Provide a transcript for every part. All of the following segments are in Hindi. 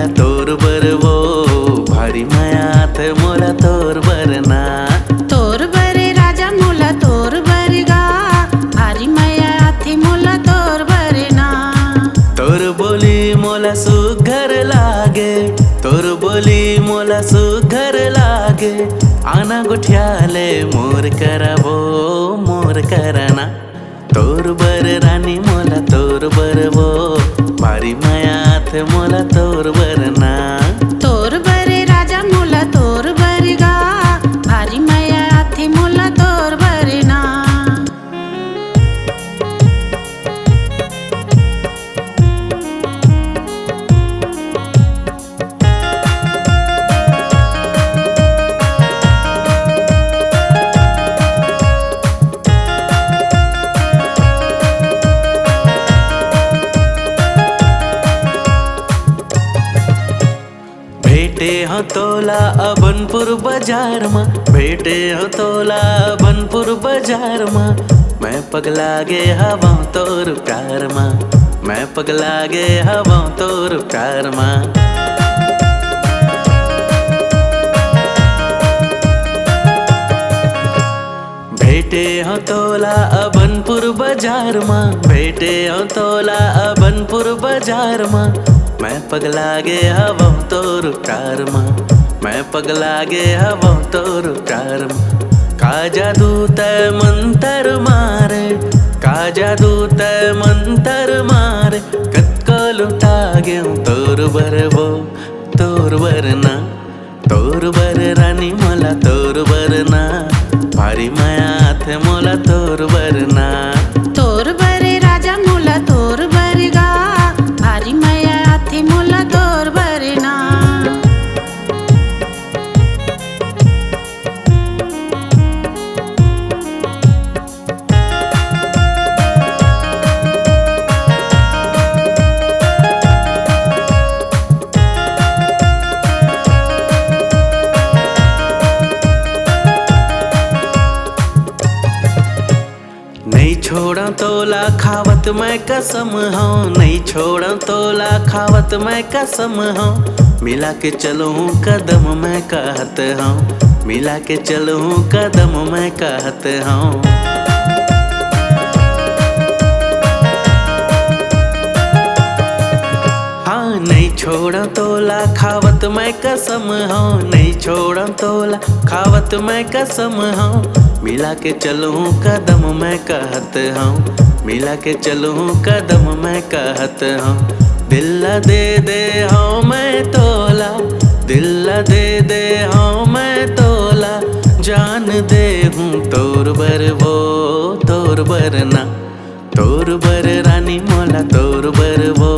मोला तोर बरवो भारी मायात मोला तोर बरना तोर बरे राजा मोला तोर बरगा भारी माया थी मोला तोर बरना तोर बोली मोला सुघर लागे तोर बोली मोला सुघर लागे आना गुठियाले मोर करबो मोर करना तोर बर रानी मोला तोर बरवो भारी मायात मोला तोर बरना तोर बरे राजा मोला तोर बरगा भारी माया थी मोला तोर बरना भेटे हो तोला अबनपुर बाजार में भेटे हो तोला अबनपुर बाजार में मैं पगला गे हवा तोर प्यार में मैं पगला गे हवा तोर प्यार में भेटे हो तोला अबनपुर बाजार में भेटे हो तोला अबनपुर बाजार में मैं पगला गे हवा तोर प्यार में मैं पगला गे हवा तोर प्यार में का जादू तय मंतर मारे का जादू तय मंतर मारे कत्को लुटा गे तोर बरवो तोर बरना तोर बर रानी मोला तोर बरना भारी मायात मोला तोर बरना तोर बरे राजा मोला तोर बरगा भारी माया थी मोला तोर बरना नहीं छोड़ा तोला खावत मैं कसम हूँ नहीं छोड़ा तोला खावत मैं कसम हूँ मिला के चलूँ कदम मैं कहत हूँ मिला के चलूँ कदम मैं कहत हूँ हाँ नहीं छोड़ा तोला खावत मैं कसम हूँ नहीं छोड़ा तोला खावत मैं कसम हूँ मिला के चलूँ कदम मैं कहत हूँ मिला के चलूँ कदम मैं कहत हूँ दिल दे हूँ मैं तोला दिल दे हूँ मैं तोला जान दे हूँ तोर बर वो तोर बरना तोर बर रानी मोला तोर बर वो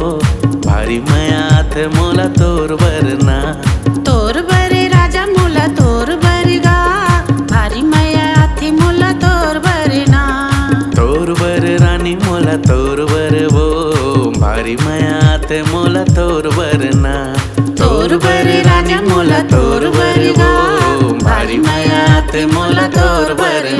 भारी मायात मोला तोर बरना तोर बरे राजा मोला तोर बरगा भारी माया थी मोला तोर बरना तोर बर रानी मोला तोर बर वो भारी मायात मोला तोर बरना तोर बरे राजा मोला तोर बरगा भारी मायात मोला तोर बरना।